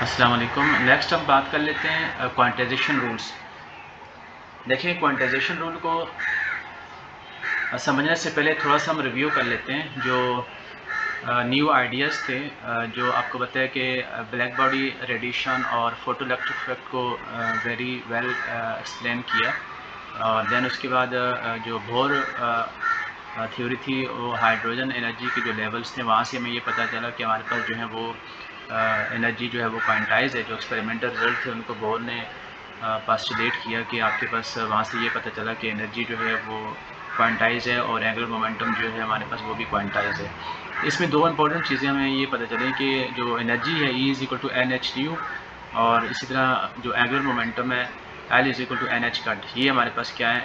अस्सलाम वालेकुम। नेक्स्ट हम बात कर लेते हैं क्वांटाइजेशन रूल्स। देखिए, क्वांटाइजेशन रूल को समझने से पहले थोड़ा सा हम रिव्यू कर लेते हैं जो न्यू आइडियाज़ थे, जो आपको बताया कि ब्लैक बॉडी रेडिएशन और फोटो इलेक्ट्रिक इफेक्ट को वेरी वेल एक्सप्लेन किया। और देन उसके बाद जो बोर थ्योरी थी, वो हाइड्रोजन एनर्जी के जो लेवल्स थे, वहाँ से हमें ये पता चला कि हमारे पास जो है वो एनर्जी जो है वो क्वांटाइज है। जो एक्सपेरिमेंटल रिजल्ट थे उनको बोर ने पास्टुलेट किया कि आपके पास वहाँ से ये पता चला कि एनर्जी जो है वो क्वांटाइज है और एंगुलर मोमेंटम जो है हमारे पास वो भी क्वांटाइज है। इसमें दो इंपॉर्टेंट चीज़ें हमें ये पता चलें कि जो एनर्जी है E is equal to NH/u, और इसी तरह जो एंगुलर मोमेंटम है L is equal to NH cut, ये हमारे पास क्या है,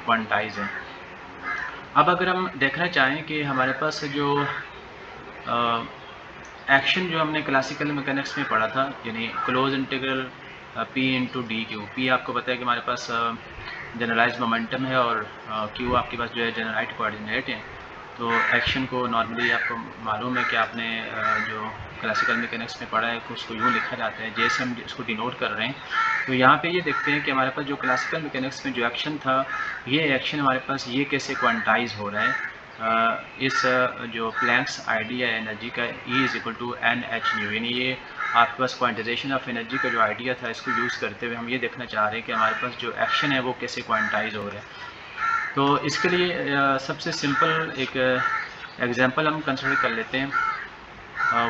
क्वांटाइज है। अब अगर हम देखना चाहें कि हमारे पास जो एक्शन जो हमने क्लासिकल मैकेनिक्स में पढ़ा था, यानी close integral P into D Q. P आपको पता है कि हमारे पास जनरलाइज मोमेंटम है और Q आपके पास जो है जनरलाइज कोऑर्डिनेट है। तो एक्शन को नॉर्मली आपको मालूम है कि आपने जो क्लासिकल मैकेनिक्स में पढ़ा है कि उसको यूँ लिखा जाता है, जैसे हम इसको डिनोट कर रहे हैं। तो यहाँ पे ये देखते हैं कि हमारे पास जो क्लासिकल मैकेनिक्स में जो एक्शन था, ये एक्शन हमारे पास ये कैसे क्वांटाइज हो रहा है। इस जो प्लैंक्स आइडिया है एनर्जी का E is equal to NH/u, यानी ये आपके पास क्वांटाइजेशन ऑफ एनर्जी का जो आइडिया था, इसको यूज़ करते हुए हम ये देखना चाह रहे हैं कि हमारे पास जो एक्शन है वो कैसे क्वांटाइज हो रहा है। तो इसके लिए सबसे सिंपल एक एग्जांपल हम कंसिडर कर लेते हैं।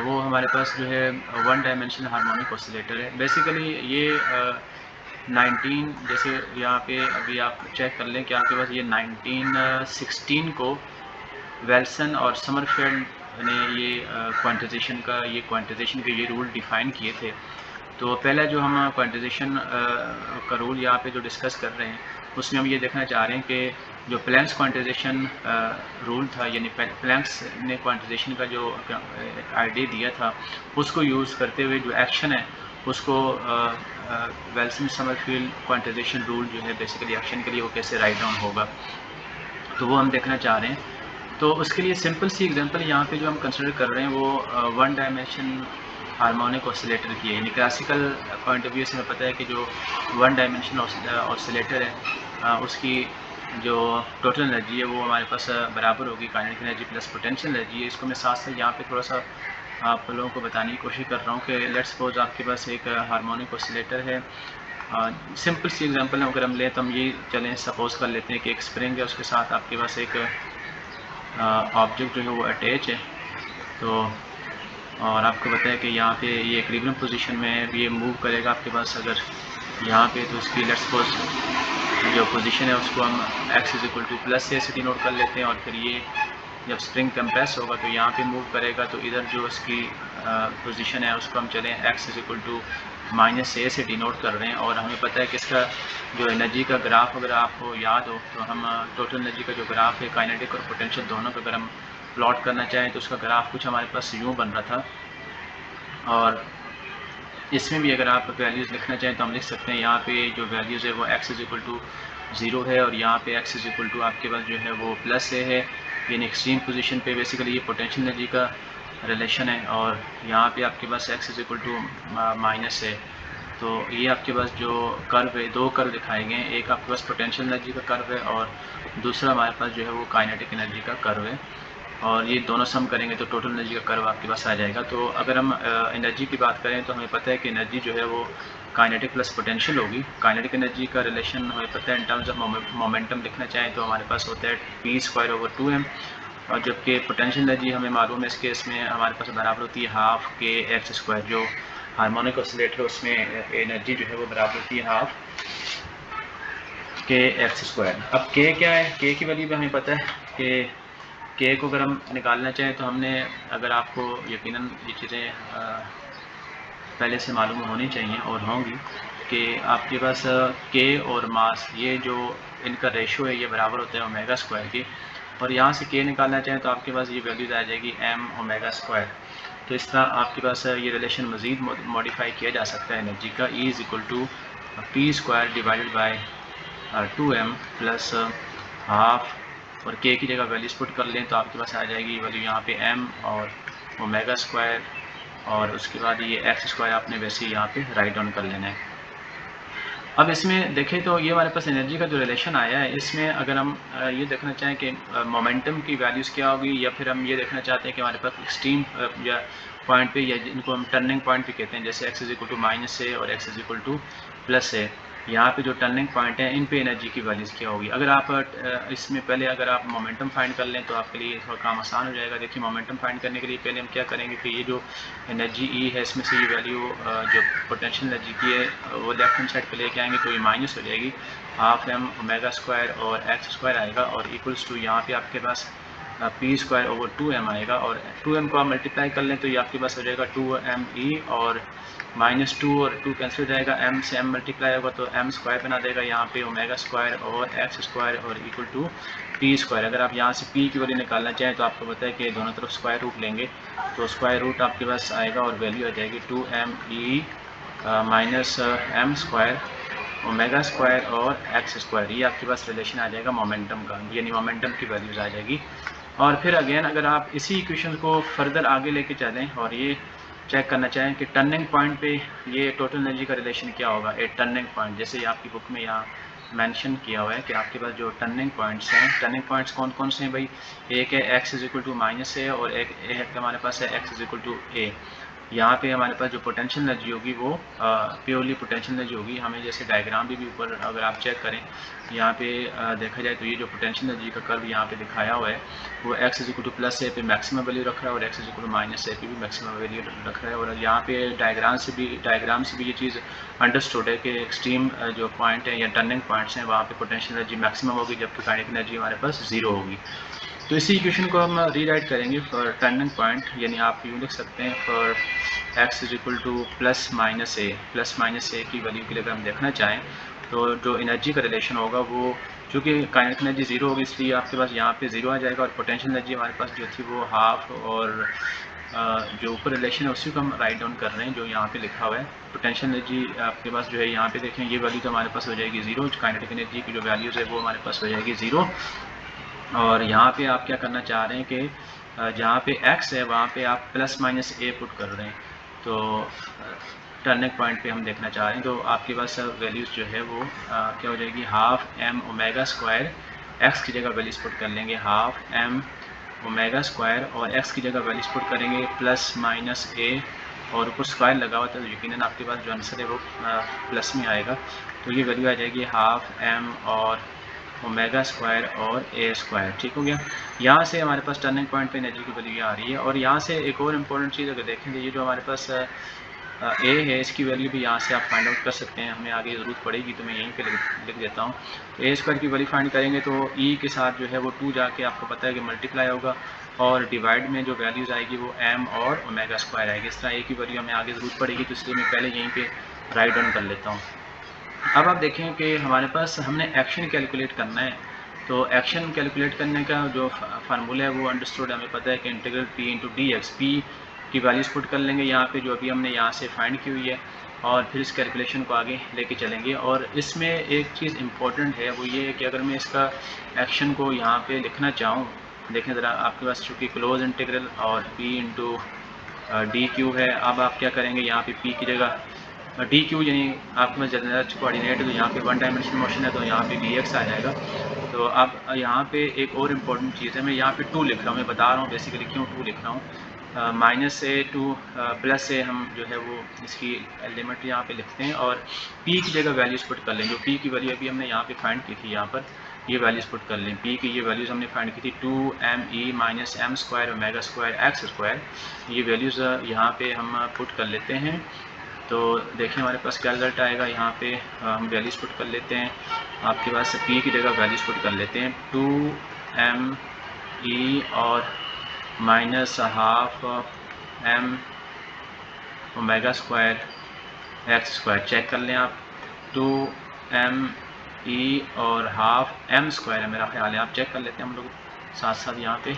वो हमारे पास जो है वन डायमेंशनल हार्मोनिक ऑसिलेटर है। बेसिकली ये 19, जैसे यहाँ पे अभी आप चेक कर लें कि आपके पास ये 1916 को वेल्सन और समरफेल्ड ने ये क्वांटाइजेशन के ये रूल डिफ़ाइन किए थे। तो पहला जो हम क्वांटाइजेशन का रूल यहाँ पे जो डिस्कस कर रहे हैं, उसमें हम ये देखना चाह रहे हैं कि जो प्लैंक्स क्वांटाइजेशन रूल था, यानी प्लैंक्स ने क्वांटाइजेशन का जो आइडिया दिया था, उसको यूज़ करते हुए जो एक्शन है उसको वेल्सन समरफील्ड क्वांटाइजेशन रूल जो है बेसिकली एक्शन के लिए वो कैसे राइट डाउन होगा, तो वो हम देखना चाह रहे हैं। तो उसके लिए सिंपल सी एग्जांपल यहाँ पे जो हम कंसिडर कर रहे हैं वो वन डायमेंशन हार्मोनिक ऑसिलेटर की है। यानी क्लासिकल पॉइंट ऑफ व्यू से हमें पता है कि जो वन डायमेंशन ऑसिलेटर है, उसकी जो टोटल एनर्जी है वो हमारे पास बराबर होगी kinetic energy plus potential energy है। इसको मैं साथ साथ यहाँ पे थोड़ा सा आप लोगों को बताने की कोशिश कर रहा हूँ कि लेट्स सपोज आपके पास एक हार्मोनिक ऑसिलेटर है। सिंपल सी एग्जांपल अगर हम लें तो हम ये चलें, सपोज़ कर लेते हैं कि एक स्प्रिंग है, उसके साथ आपके पास एक ऑब्जेक्ट जो है वो अटैच है। तो और आपको बताया कि यहाँ पे ये इक्विलिब्रियम पोजीशन में ये मूव करेगा आपके पास अगर यहाँ पे, तो उसकी लेट्स सपोज जो पोजीशन है उसको हम x is equal to plus से डिनोट कर लेते हैं। और फिर ये जब स्प्रिंग कंप्रेस होगा तो यहाँ पे मूव करेगा, तो इधर जो उसकी पोजीशन है उसको हम चलें x is equal to -a से डिनोट कर रहे हैं। और हमें पता है कि इसका जो एनर्जी का ग्राफ अगर आपको याद हो तो हम टोटल एनर्जी का जो ग्राफ है काइनेटिक और पोटेंशियल दोनों का अगर हम प्लॉट करना चाहें तो उसका ग्राफ कुछ हमारे पास यूँ बन रहा था। और इसमें भी अगर आप वैल्यूज़ लिखना चाहें तो हम लिख सकते हैं, यहाँ पे जो वैल्यूज़ है वो x इज़ इक्वल टू 0 है और यहाँ पे x इज़ इक्वल टू आपके पास जो है वो प्लस a है। यानी एक्सट्रीम पोजीशन पे बेसिकली ये पोटेंशियल एनर्जी का रिलेशन है और यहाँ पे आपके पास x is equal to minus है। तो ये आपके पास जो कर्व है, दो कर्व दिखाए गए हैं, एक आपके पास पोटेंशियल एनर्जी का कर्व है और दूसरा हमारे पास जो है वो काइनेटिक एनर्जी का कर्व है। और ये दोनों सम करेंगे तो टोटल एनर्जी का कर्व आपके पास आ जाएगा। तो अगर हम एनर्जी की बात करें तो हमें पता है कि एनर्जी जो है वो काइनेटिक प्लस पोटेंशियल होगी। काइनेटिक एनर्जी का रिलेशन हमें पता है इन टर्म्स ऑफ मोमेंटम लिखना चाहें तो हमारे पास होता है p²/2m। और जबकि पोटेंशियल एनर्जी हमें मालूम है इस केस में हमारे पास बराबर होती है हाफ kx²। जो हार्मोनिक ऑसिलेटर उसमें एनर्जी जो है वो बराबर होती है हाफ kx²। अब k क्या है, k की वैल्यू भी हमें पता है कि k को अगर हम निकालना चाहें तो हमने, अगर आपको यकीनन ये चीज़ें पहले से मालूम होनी चाहिए और होंगी कि आपके पास k और मास, ये जो इनका रेशो है ये बराबर होता है ओमेगा² के। और यहाँ से k निकालना चाहें तो आपके पास ये वैल्यूज़ आ जाएगी m⍵²। तो इस तरह आपके पास ये रिलेशन मज़ीद मॉडिफाई किया जा सकता है एनर्जी का। E is equal to p² divided by 2m plus half, और k की जगह वैल्यूज पुट कर लें तो आपके पास आ जाएगी वैल्यू यहाँ पे m और ओमेगा² और उसके बाद ये एक्स स्क्वायर आपने वैसे ही यहाँ पे राइट डाउन कर लेना है। अब इसमें देखें तो ये हमारे पास एनर्जी का जो रिलेशन आया है, इसमें अगर हम ये देखना चाहें कि मोमेंटम की वैल्यूज़ क्या होगी, या फिर हम ये देखना चाहते हैं कि हमारे पास एक्सट्रीम या पॉइंट पे, या जिनको हम टर्निंग पॉइंट भी कहते हैं, जैसे X is equal to minus A और X is equal to plus A, यहाँ पे जो टर्निंग पॉइंट है इन पे एनर्जी की वैल्यूज़ क्या होगी। अगर आप इसमें पहले अगर आप मोमेंटम फाइंड कर लें तो आपके लिए थोड़ा काम आसान हो जाएगा। देखिए मोमेंटम फाइंड करने के लिए पहले हम क्या करेंगे कि ये जो एनर्जी ई है इसमें से ये वैल्यू जो पोटेंशियल एनर्जी की है वो लेफ्ट हैंड साइड पे लेके आएंगे तो ये माइनस हो जाएगी, हाफ एम ओमेगा स्क्वायर और एक्स स्क्वायर आएगा, और इक्वल्स टू यहाँ पे आपके पास पी स्क्वायर ओवर 2m आएगा, और 2m को आप मल्टीप्लाई कर लें तो ये आपके पास हो जाएगा 2me, और -2 और 2 कैंसिल हो जाएगा, m से m मल्टीप्लाई होगा तो m स्क्वायर बना देगा यहाँ पे ओमेगा स्क्वायर और एक्स स्क्वायर और इक्वल टू पी स्क्वायर। अगर आप यहाँ से p की वैल्यू निकालना चाहें तो आपको पता है कि दोनों तरफ स्क्वायर रूट लेंगे तो स्क्वायर रूट आपके पास आएगा और वैल्यू आ जाएगी 2me minus m square omega square और एक्स स्क्वायर। ये आपके पास रिलेशन आ जाएगा मोमेंटम का, यानी मोमेंटम की वैल्यूज़ आ जाएगी। और फिर अगेन अगर आप इसी इक्वेशन को फर्दर आगे लेके चलें और ये चेक करना चाहें कि टर्निंग पॉइंट पे ये टोटल एनर्जी का रिलेशन क्या होगा, ए टर्निंग पॉइंट, जैसे आपकी बुक में यहाँ मेंशन किया हुआ है कि आपके पास जो टर्निंग पॉइंट्स हैं, टर्निंग पॉइंट्स कौन कौन से हैं भाई, एक है X is equal to minus A और एक हमारे पास है X is equal to A. यहाँ पे हमारे पास जो पोटेंशियल एनर्जी होगी वो प्योरली पोटेंशियल एनर्जी होगी। हमें जैसे डायग्राम भी ऊपर अगर आप चेक करें यहाँ पे देखा जाए तो ये जो पोटेंशियल एनर्जी का कर्व यहाँ पे दिखाया हुआ है वो X is equal to plus A पे मैक्सिमम वैल्यू रख रहा है और X is equal to minus A पे भी मैक्सिमम वैल्यू रख रहा है। और यहाँ पे डायग्राम से भी ये चीज़ अंडरस्टूड है कि एक्सट्रीम जो पॉइंट है या टर्निंग पॉइंट्स हैं वहाँ पे पोटेंशियल एनर्जी मैक्सिमम होगी जबकि काइनेटिक एनर्जी हमारे पास जीरो होगी। तो इसी इक्वेशन को हम रीराइट करेंगे फॉर टर्निंग पॉइंट, यानी आप यूँ लिख सकते हैं for X is equal to plus minus A की वैल्यू के लिए अगर हम देखना चाहें तो जो एनर्जी का रिलेशन होगा वो, चूँकि काइनेटिक एनर्जी जीरो होगी इसलिए आपके पास यहाँ पे जीरो आ जाएगा, और पोटेंशियल एनर्जी हमारे पास जो थी वो हाफ, और जो ऊपर रिलेशन है उसी को हम राइट डाउन कर रहे हैं जो यहाँ पे लिखा हुआ है। पोटेंशियल एनर्जी आपके पास जो है यहाँ पे देखें ये वैल्यू तो हमारे पास हो जाएगी जीरो, काइनेटिक एनर्जी की जो वैल्यूज़ है वो हमारे पास हो जाएगी ज़ीरो। और यहाँ पे आप क्या करना चाह रहे हैं कि जहाँ पे x है वहाँ पे आप प्लस माइनस a पुट कर रहे हैं, तो टर्निंग पॉइंट पे हम देखना चाह रहे हैं तो आपके पास वैल्यूज़ जो है वो क्या हो जाएगी, half m omega square, x की जगह वैल्यूज़ पुट कर लेंगे हाफ m ओमेगा स्क्वायर, और x की जगह वैल्यूज़ पुट करेंगे प्लस माइनस a, और ऊपर स्क्वायर लगा हुआ था तो यकीनन आपके पास जो आंसर है वो प्लस में आएगा, तो ये वैल्यू आ जाएगी हाफ m और ओमेगा स्क्वायर और ए स्क्वायर। ठीक हो गया। यहाँ से हमारे पास टर्निंग पॉइंट पे एनर्जी की वैल्यू आ रही है। और यहाँ से एक और इम्पोर्टेंट चीज़ अगर देखेंगे, ये जो हमारे पास ए है इसकी वैल्यू भी यहाँ से आप फाइंड आउट कर सकते हैं, हमें आगे ज़रूरत पड़ेगी तो मैं यहीं पे लिख देता हूँ। तो ए स्क्वायर की वैल्यू फाइंड करेंगे तो ई के साथ जो है वो 2 जाके आपको पता है कि मल्टीप्लाई होगा, और डिवाइड में जो वैल्यूज़ आएगी वो एम और ओमेगा स्क्वायर आएगी। इस तरह ए की वैल्यू हमें आगे ज़रूरत पड़ेगी तो इसलिए मैं पहले यहीं पर राइट डाउन कर लेता हूँ। अब आप देखें कि हमारे पास हमने एक्शन कैलकुलेट करना है, तो एक्शन कैलकुलेट करने का जो फार्मूला है वो अंडरस्टूड, हमें पता है कि integral P into d x, P की वैल्यूज पुट कर लेंगे यहाँ पे जो अभी हमने यहाँ से फाइंड की हुई है, और फिर इस कैलकुलेशन को आगे लेके चलेंगे। और इसमें एक चीज़ इम्पॉर्टेंट है वो ये है कि अगर मैं इसका एक्शन को यहाँ पे लिखना चाहूँ, देखें ज़रा आपके पास चूँकि क्लोज इंटीग्रल और पी इंटू डी क्यू है, अब आप क्या करेंगे यहाँ पे पी की जगह डी क्यू यानी आपके पास जनरल कोऑर्डिनेट है तो यहाँ पे वन डायमेंशनल मोशन है तो यहाँ पे डी एक्स आ जाएगा। तो अब यहाँ पे एक और इम्पॉर्टेंट चीज़ है, मैं यहाँ पे 2 लिख रहा हूँ, मैं बता रहा हूँ बेसिकली क्यों 2 लिख रहा हूँ। माइनस ए टू प्लस ए हम जो है वो इसकी लिमिट यहाँ पे लिखते हैं, और पी की जगह वैल्यूज़ पुट कर लें, जो पी की वैल्यू अभी हमने यहाँ पे फाइंड की थी, यहाँ पर ये वैल्यूज़ पुट कर लें। पी की ये वैल्यूज़ हमने फाइंड की थी 2me minus m square omega square x square, ये वैल्यूज़ यहाँ पे हम पुट कर लेते हैं। तो देखिए हमारे पास क्या रिजल्ट आएगा, यहाँ पे हम वैल्यूज़ पुट कर लेते हैं, आपके पास p की जगह वैल्यूज़ पुट कर लेते हैं 2me और minus half m omega square x square. Check कर लें आप, 2me और हाफ m स्क्वायर है मेरा ख्याल है, आप चेक कर लेते हैं हम लोग साथ साथ। यहाँ पे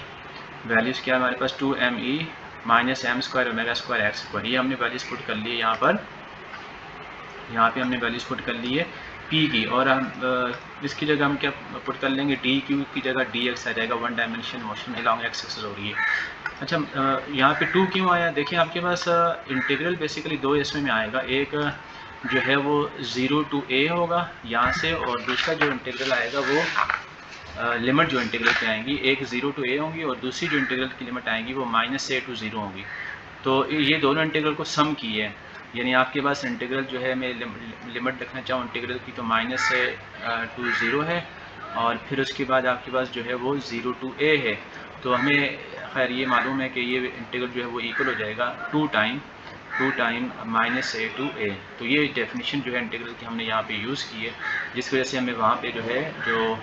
वैल्यूज़ क्या है हमारे पास, 2me minus m square omega square x square, ये हमने वैल्यूज़ पुट कर ली है यहाँ पर, यहाँ पे हमने वैल्यूज़ पुट कर ली है p की, और हम इसकी जगह हम क्या पुट कर लेंगे, डी क्यू की जगह डी एक्स आ जाएगा, one dimension motion along x axis हो रही है। अच्छा यहाँ पे 2 क्यों आया? देखिए आपके पास इंटीग्रल बेसिकली 2 इसमें आएगा। एक जो है वो 0 टू a होगा यहाँ से, और दूसरा जो इंटीग्रल आएगा वो लिमिट जो इंटीग्रल की आएंगी, एक 0 टू a होंगी और दूसरी जो इंटीग्रल की लिमिट आएंगी वो -a टू 0 होंगी। तो ये दोनों इंटीग्रल को सम की है, यानी आपके पास इंटीग्रल जो है, मैं लिमिट लिखना चाहूँ इंटीग्रल की, तो -a टू 0 है, और फिर उसके बाद आपके पास जो है वो 0 टू a है। तो हमें खैर ये मालूम है कि ये इंटीग्रल जो है वो इक्वल हो जाएगा 2 टाइम -a टू a। तो ये डेफिनेशन जो है इंटीग्रल की हमने यहाँ पे यूज़ की है, जिसकी वजह से हमें वहाँ पे जो है जो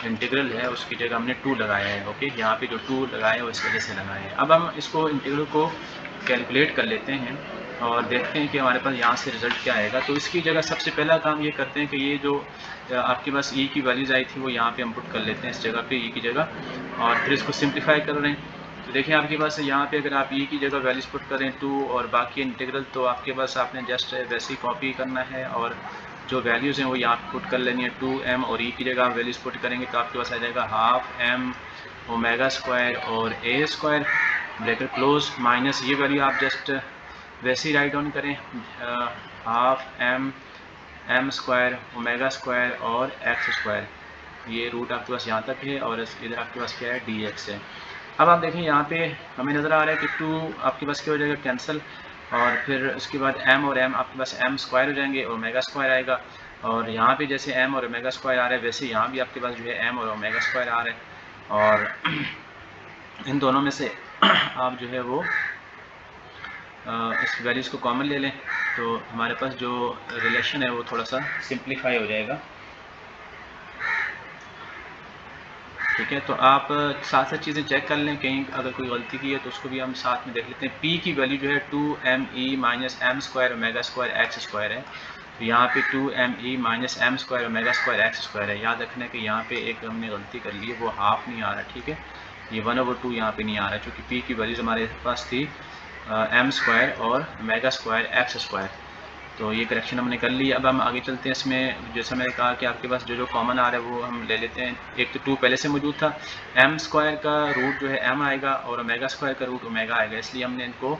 इंटीग्रल है उसकी जगह हमने 2 लगाया है। ओके, यहाँ पे जो 2 लगाया है वो इस वजह से लगाया है। अब हम इसको इंटीग्रल को कैलकुलेट कर लेते हैं और देखते हैं कि हमारे पास यहाँ से रिज़ल्ट क्या आएगा। तो इसकी जगह सबसे पहला काम ये करते हैं कि ये जो आपके पास e की वैल्यूज़ आई थी वो यहाँ पे हम पुट कर लेते हैं, इस जगह पे e की जगह, और फिर इसको सिंप्लीफाई कर रहे हैं। तो देखिए आपके पास यहाँ पे अगर आप e की जगह वैल्यूज़ पुट करें 2 और बाकी इंटीग्रल, तो आपके पास आपने जस्ट वैसे ही कॉपी करना है और जो वैल्यूज़ हैं वो यहाँ पे पुट कर लेनी है। 2m और e की जगह आप वैल्यूज़ पुट करेंगे तो आपके पास आ जाएगा ½ m ओमेगा स्क्वायर और a square, bracket close, minus ये वैल्यू आप जस्ट वैसे ही राइट डाउन करें, ½ m स्क्वायर ओमेगा स्क्वायर और x स्क्वायर, ये रूट आपके पास यहाँ तक है, और इधर आपके पास क्या है, dx है। अब आप देखें यहाँ पे हमें नज़र आ रहा है कि 2 आपके पास क्या हो जाएगा, कैंसिल, और फिर उसके बाद m और m आपके पास m स्क्वायर हो जाएंगे, ओमेगा स्क्वायर आएगा, और यहाँ पे जैसे m और ओमेगा स्क्वायर आ रहा है वैसे यहाँ भी आपके पास जो है m और ओमेगा स्क्वायर आ रहा है, और इन दोनों में से आप जो है वो इस वैल्यूज़ को कॉमन ले लें, तो हमारे पास जो रिलेशन है वो थोड़ा सा सिंप्लीफाई हो जाएगा। ठीक है, तो आप साथ साथ चीज़ें चेक कर लें, कहीं अगर कोई गलती की है तो उसको भी हम साथ में देख लेते हैं। p की वैल्यू जो है 2me minus m square omega square x square है, तो यहाँ पे 2me minus m square omega square x square है। याद रखना कि यहाँ पे एक हमने गलती कर ली है, वो हाफ नहीं आ रहा, ठीक है, ये 1/2 यहाँ पे नहीं आ रहा, क्योंकि p की वैल्यूज़ हमारे पास थी m स्क्वायर और ओमेगा स्क्वायर x स्क्वायर, तो ये करेक्शन हमने कर ली। अब हम आगे चलते हैं। इसमें जैसा मैंने कहा कि आपके पास जो जो कॉमन आ रहा है वो हम ले लेते हैं। एक तो 2 पहले से मौजूद था, m स्क्वायर का रूट जो है m आएगा और ओमेगा स्क्वायर का रूट ओमेगा आएगा, इसलिए हमने इनको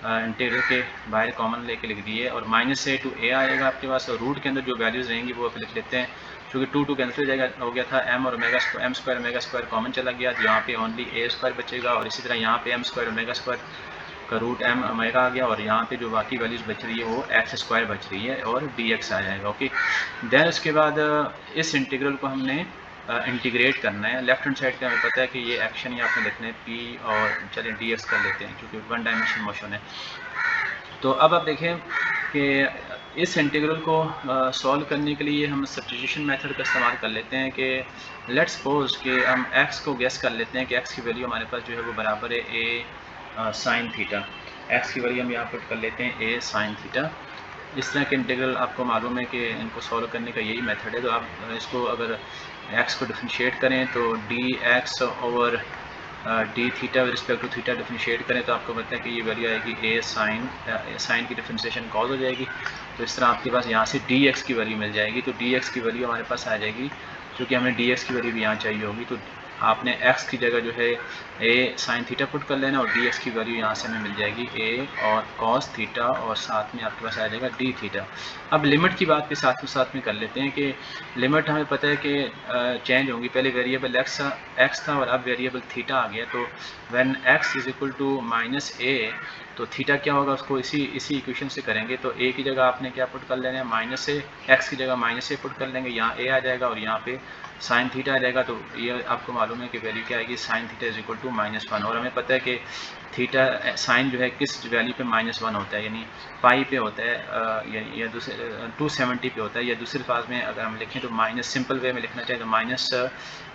इंटीग्रल के बाहर कॉमन लेके लिख दिए, और -a टू a आएगा आपके पास, और रूट के अंदर जो वैल्यूज़ रहेंगी वो आप लिख लेते हैं, क्योंकि 2 कैंसिल हो गया था, m और omega m square omega square common चला गया, तो यहाँ पे ओनली a स्क्वायर बचेगा, और इसी तरह यहाँ पे m स्क्वायर ओमेगा स्क्वायर का रूट m ओमेगा आ गया, और यहाँ पे जो बाकी वैल्यूज़ बच रही है वो x स्क्वायर बच रही है और dx आ जाएगा। ओके, देन उसके बाद इस इंटीग्रल को हमने इंटीग्रेट करना है। लेफ्ट हैंड साइड पे हमें पता है कि ये एक्शन यहाँ पे लिखना है p, और चलिए dx कर लेते हैं क्योंकि 1 डायमेंशन मोशन है। तो अब आप देखें कि इस इंटीग्रल को सॉल्व करने के लिए हम सब्स्टिट्यूशन मेथड का इस्तेमाल कर लेते हैं कि लेट्स सपोज कि हम x को गेस कर लेते हैं कि x की वैल्यू हमारे पास जो है वो बराबर है a साइन थीटा। x की वैल्यू हम यहाँ पुट कर लेते हैं a साइन थीटा। इस तरह के इंटीग्रल आपको मालूम है कि इनको सॉल्व करने का यही मेथड है। तो आप इसको अगर x को डिफरेंशिएट करें तो dx over d theta with respect to theta differentiate करें तो आपको पता है कि ये वैल्यू आएगी a साइन की डिफरेंशिएशन कॉज हो जाएगी। तो इस तरह आपके पास यहाँ से dx की वैल्यू मिल जाएगी। तो dx की वैल्यू हमारे पास आ जाएगी, क्योंकि हमें dx की वैल्यू भी यहाँ चाहिए होगी, तो आपने x की जगह जो है a साइन थीटा पुट कर लेना, और dx की वैल्यू यहाँ से हमें मिल जाएगी a और cos थीटा, और साथ में आपके पास आ जाएगा d थीटा। अब लिमिट की बात भी साथ में कर लेते हैं कि लिमिट हमें पता है कि चेंज होंगी। पहले वेरिएबल x था और अब वेरिएबल थीटा आ गया, तो when x is equal to -a तो थीटा क्या होगा उसको इसी इक्वेशन से करेंगे। तो a की जगह आपने क्या पुट कर लेना है, -a, x की जगह -a पुट कर लेंगे, यहाँ a आ जाएगा और यहाँ पे साइन थीटा आ जाएगा। तो ये आपको मालूम है कि वैल्यू क्या आएगी, sine theta is equal to -1, और हमें पता है कि थीटा साइन जो है किस वैल्यू पे -1 होता है, यानी पाई पे होता है, या दूसरे 270 पे होता है, या दूसरे अल्फाज में अगर हम लिखें तो माइनस सिंपल वे में लिखना चाहिए तो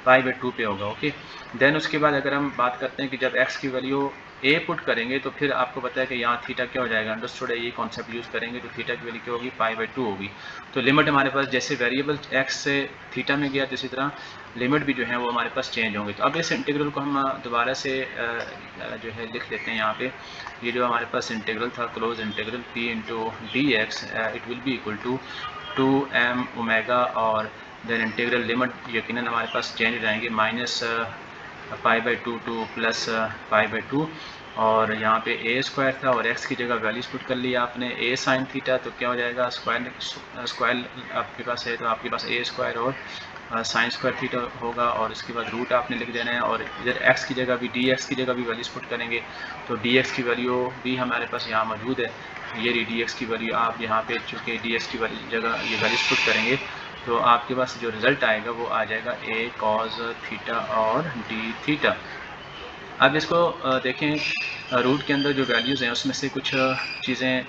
-π/2 पे होगा। ओके, देन उसके बाद अगर हम बात करते हैं कि जब x की वैल्यू a पुट करेंगे तो फिर आपको पता है कि यहाँ थीटा क्या हो जाएगा, अंडरस्टूड है, ये कॉन्सेप्ट यूज़ करेंगे तो थीटा की वैल्यू क्या होगी, π/2 होगी। तो लिमिट हमारे पास जैसे वेरिएबल x से थीटा में गया, इसी तरह लिमिट भी जो है वो हमारे पास चेंज होंगे। तो अब इस इंटीग्रल को हम दोबारा से जो है लिख लेते हैं यहाँ पे। ये जो हमारे पास इंटीग्रल था, close integral p into d x, it will be equal to 2m omega, और देन इंटीग्रल लिमिट यकीनन हमारे पास चेंज हो जाएंगे, π/2 टू प्लस π/2, और यहाँ पे ए स्क्वायर था और एक्स की जगह वैल्यूज पुट कर लिया आपने ए साइन थीटा, तो क्या हो जाएगा स्क्वायर आपके पास है तो आपके पास ए स्क्वायर और साइन स्क्वायर थीटा होगा, और उसके बाद रूट आपने लिख देना है, और इधर एक्स की जगह भी डी एक्स की जगह भी वैल्यूज पुट करेंगे, तो डी एक्स की वैल्यू भी हमारे पास यहाँ मौजूद है, ये डी एक्स की वैल्यू आप यहाँ पे चूँकि डी एक्स की जगह ये वैल्यूज पुट करेंगे तो आपके पास जो रिज़ल्ट आएगा वो आ जाएगा ए कॉस थीटा और डी थीटा। अब इसको देखें रूट के अंदर जो वैल्यूज़ हैं उसमें से कुछ चीज़ें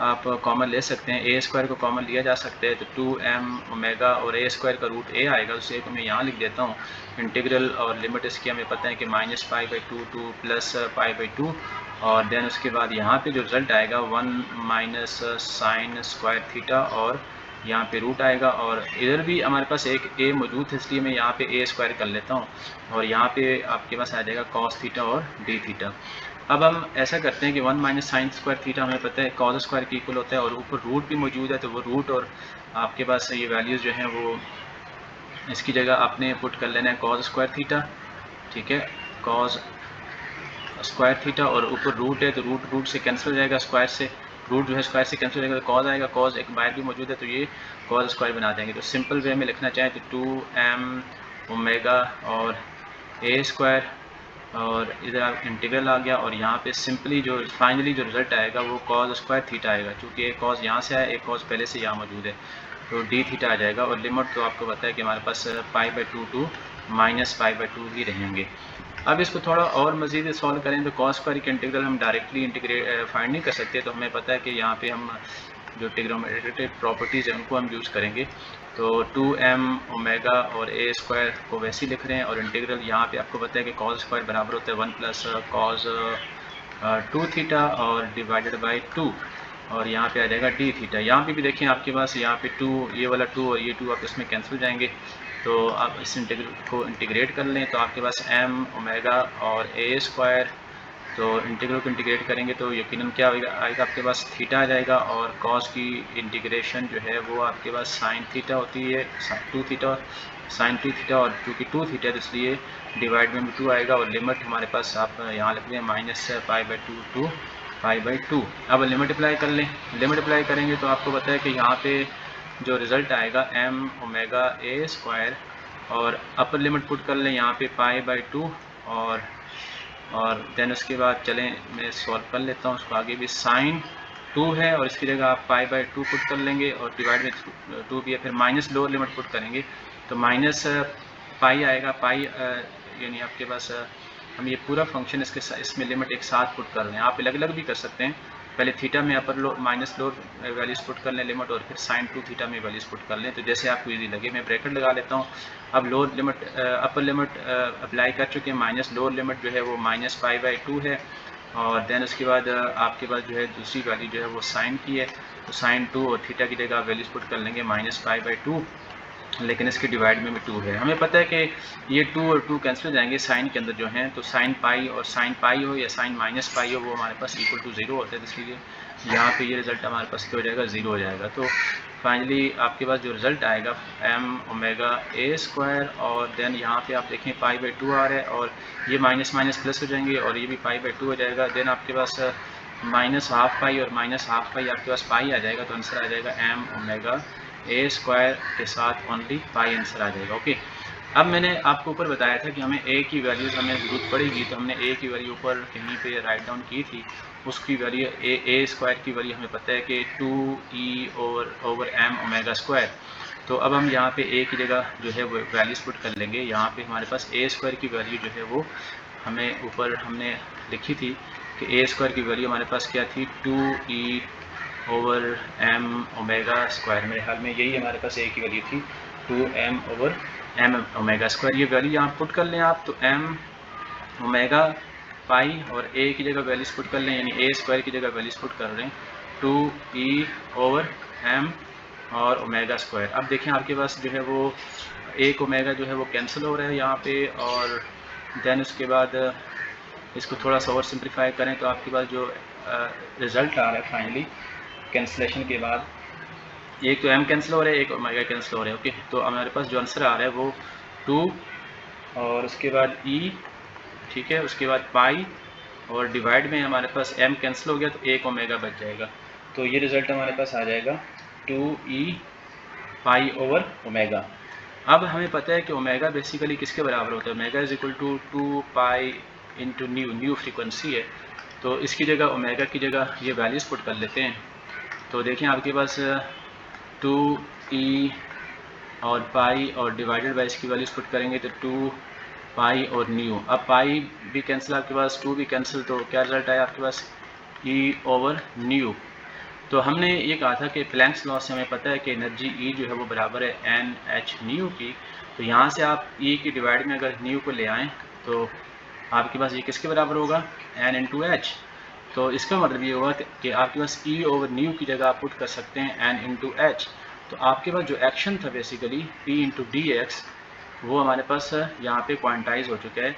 आप कॉमन ले सकते हैं। ए स्क्वायर को कॉमन लिया जा सकता है, तो 2m ओमेगा और ए स्क्वायर का रूट ए आएगा, उसे एक मैं यहाँ लिख देता हूँ। इंटीग्रल और लिमिट इसकी हमें पता है कि -π/2 टू प्लस π/2, और देन उसके बाद यहाँ पे जो रिज़ल्ट आएगा 1 माइनस साइन स्क्वायर थीटा, और यहाँ पे रूट आएगा, और इधर भी हमारे पास एक ए मौजूद है इसलिए मैं यहाँ पे ए स्क्वायर कर लेता हूँ, और यहाँ पे आपके पास आ जाएगा कॉस थीटा और डी थीटा। अब हम ऐसा करते हैं कि 1 माइनस साइन स्क्वायर थीटा हमें पता है कॉस स्क्वायर के इक्वल होता है, और ऊपर रूट भी मौजूद है, तो वो रूट और आपके पास ये वैल्यूज़ जो हैं वो इसकी जगह आपने पुट कर लेना है कॉस स्क्वायर थीटा, ठीक है, कॉस स्क्वायर थीटा, और ऊपर रूट है तो रूट से कैंसिल हो जाएगा, स्क्वायर से रूट जो है स्क्वायर से कैंसिल हो जाएगा तो कॉस आएगा, कॉस एक बाहर भी मौजूद है तो ये कॉस स्क्वायर बना देंगे। तो सिंपल वे में लिखना चाहें तो 2m ओमेगा और ए स्क्वायर, और इधर आप इंटीग्रल आ गया, और यहाँ पे सिंपली जो फाइनली जो रिजल्ट आएगा वो कॉस स्क्वायर थीटा आएगा, क्योंकि एक कॉस यहाँ से आया एक कॉस पहले से यहाँ मौजूद है, तो डी थीटा आ जाएगा, और लिमिट तो आपको पता है कि हमारे पास π/2 टू -π/2 ही रहेंगे। अब इसको थोड़ा और मज़ीद सॉल्व करें तो कॉस स्क्वायर की इंटीग्रल हम डायरेक्टली फाइंड नहीं कर सकते, तो हमें पता है कि यहाँ पे हम जो ट्रिग्नोमेट्रिक प्रॉपर्टीज़ हैं उनको हम यूज़ करेंगे। तो 2m ओमेगा और ए स्क्वायर को वैसे ही लिख रहे हैं, और इंटीग्रल यहाँ पे आपको पता है कि कॉस स्क्वायर बराबर होता है 1 प्लस कॉस 2 थीटा और डिवाइडेड बाई 2, और यहाँ पे आ जाएगा डी थीटा। यहाँ पे भी देखें आपके पास यहाँ पे 2, ये वाला 2 और ये 2 आप इसमें कैंसिल हो जाएंगे, तो आप इस इंटीग्रल को इंटीग्रेट कर लें तो आपके पास m ओमेगा और ए स्क्वायर, तो इंटीग्रल को इंटीग्रेट करेंगे तो यकीनन क्या आएगा आपके पास थीटा आ जाएगा, और कॉस की इंटीग्रेशन जो है वो आपके पास साइन थीटा होती है, 2 थीटा साइन 2 थीटा, और चूँकि 2 थीटा तो इसलिए डिवाइड में भी 2 आएगा, और लिमिट हमारे पास आप यहाँ लिख दें -π/2 टू π/2। अब लिमिट अप्लाई कर लें, लिमिट अप्लाई करेंगे तो आपको पता है कि यहाँ पे जो रिज़ल्ट आएगा m ओमेगा ए स्क्वायर, और अपर लिमिट पुट कर लें यहाँ पे π/2, और देन उसके बाद चलें मैं सॉल्व कर लेता हूँ उसको आगे भी। साइन 2 है और इसकी जगह आप π/2 पुट कर लेंगे, और डिवाइड में 2 भी है, फिर माइनस लोअर लिमिट पुट करेंगे तो माइनस पाई आएगा, पाई यानी आपके पास हम ये पूरा फंक्शन इसमें लिमिट एक साथ पुट कर रहे हैं, आप अलग अलग भी कर सकते हैं, पहले थीटा में अपर माइनस लोअर वैल्यूज पुट कर लें लिमिट, और फिर साइन 2 थीटा में वैल्यूज पुट कर लें, तो जैसे आपको इजी लगे। मैं ब्रैकेट लगा लेता हूँ। अब lower limit upper limit apply कर चुके हैं, माइनस लोअर लिमिट जो है वो -π/2 है, और देन उसके बाद आपके पास जो है दूसरी वैल्यू जो है वो साइन की है, तो साइन 2 और थीटा की जगह आप वैल्यूज पुट कर लेंगे -π/2, लेकिन इसके डिवाइड में भी 2 है। हमें पता है कि ये 2 और 2 कैंसिल हो जाएंगे साइन के अंदर जो हैं, तो साइन पाई और साइन पाई हो या साइन माइनस पाई हो वो हमारे पास इक्वल टू 0 होता है, इसलिए यहाँ पे ये रिज़ल्ट हमारे पास क्या हो जाएगा 0 हो जाएगा। तो फाइनली आपके पास जो रिज़ल्ट आएगा m ओमेगा ए स्क्वायर, और देन यहाँ पे आप देखें π/2 आ रहा है, और ये माइनस माइनस प्लस हो जाएंगे और ये भी π/2 हो जाएगा, देन आपके पास -½ पाई और -½ पाई आपके पास पाई आ जाएगा, तो आंसर आ जाएगा m ओमेगा ए स्क्वायर के साथ ओनली पाई आंसर आ जाएगा। ओके, अब मैंने आपको ऊपर बताया था कि हमें ए की वैल्यूज़ हमें ज़रूरत पड़ेगी, तो हमने ए की वैल्यू ऊपर कहीं पे राइट डाउन की थी, उसकी वैल्यू ए स्क्वायर की वैल्यू हमें पता है कि 2e over m omega square. तो अब हम यहाँ पे ए की जगह जो है वो वैल्यूज़ पुट कर लेंगे। यहाँ पे हमारे पास ए स्क्वायर की वैल्यू जो है वो हमें ऊपर हमने लिखी थी कि ए स्क्वायर की वैल्यू हमारे पास क्या थी 2e over m omega square, मेरे ख्याल में यही हमारे पास ए की वैल्यू थी 2m over m omega square. ये वैल्यू यहाँ पुट कर लें आप, तो m ओमेगा पाई और a की जगह वैल्यूज पुट कर लें, यानी a स्क्वायर की जगह वैल्यूज पुट कर रहे हैं 2e ओवर m और ओमेगा स्क्वायर। अब देखें आपके पास जो है वो एक ओमेगा जो है वो कैंसिल हो रहा है यहाँ पे, और देन उसके बाद इसको थोड़ा सा और सिंप्लीफाई करें तो आपके पास जो रिज़ल्ट आ रहा है फाइनली कैंसिलेशन के बाद, एक तो m कैंसिल हो रहा है एक ओमेगा कैंसिल हो रहा है। ओके, तो हमारे पास जो आंसर आ रहा है वो 2 और उसके बाद e ठीक है। उसके बाद पाई और डिवाइड में हमारे पास m कैंसिल हो गया तो 1 ओमेगा बच जाएगा। तो ये रिज़ल्ट हमारे पास आ जाएगा 2e पाई ओवर ओमेगा। अब हमें पता है कि ओमेगा बेसिकली किसके बराबर होता है, omega is equal to 2 pi into nu, nu frequency है। तो इसकी जगह ओमेगा की जगह ये वैल्यूज़ पुट कर लेते हैं। तो देखें आपके पास 2e और पाई और डिवाइडेड बाई इसकी वैल्यूज़ पुट करेंगे तो 2 पाई और न्यू। अब पाई भी कैंसिल, आपके पास 2 भी कैंसिल, तो क्या रिजल्ट आया आपके पास e ओवर न्यू। तो हमने ये कहा था कि प्लैंक्स लॉ से हमें पता है कि एनर्जी E जो है वो बराबर है एन एच न्यू की। तो यहाँ से आप E की डिवाइड में अगर न्यू को ले आएँ तो आपके पास ये किसके बराबर होगा, एन इंटू एच। तो इसका मतलब ये होगा कि आपके पास E ओवर न्यू की जगह आप पुट कर सकते हैं एन इंटू एच। तो आपके पास जो एक्शन था basically P into d x, वो हमारे पास यहाँ पे क्वांटाइज हो चुका है,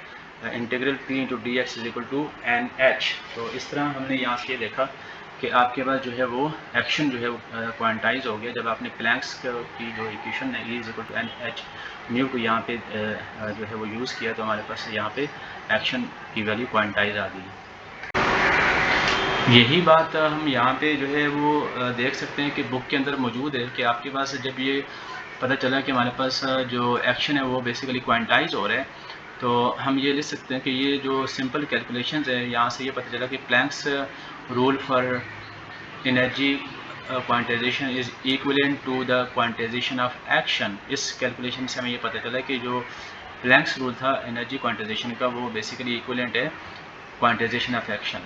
integral P into d x is equal to n h. तो इस तरह हमने यहाँ से ये देखा कि आपके पास जो है वो एक्शन जो है वो क्वांटाइज हो गया जब आपने प्लैंक्स की जो इक्वेशन है E is equal to n h nu को यहाँ पे जो है वो यूज़ किया, तो हमारे पास यहाँ पे एक्शन की वैल्यू क्वांटाइज आ गई। यही बात हम यहाँ पे जो है वो देख सकते हैं कि बुक के अंदर मौजूद है कि आपके पास जब ये पता चला कि हमारे पास जो एक्शन है वो बेसिकली क्वांटाइज हो रहा है, तो हम ये लिख सकते हैं कि ये जो सिंपल कैलकुलेशंस है, यहाँ से ये पता चला कि Planck's rule for energy quantization is equivalent to the quantization of action. इस कैलकुलेशन से हमें ये पता चला कि जो प्लैंक्स रूल था एनर्जी क्वांटाइजेशन का वो बेसिकली इक्विवेलेंट है क्वांटाइजेशन ऑफ एक्शन।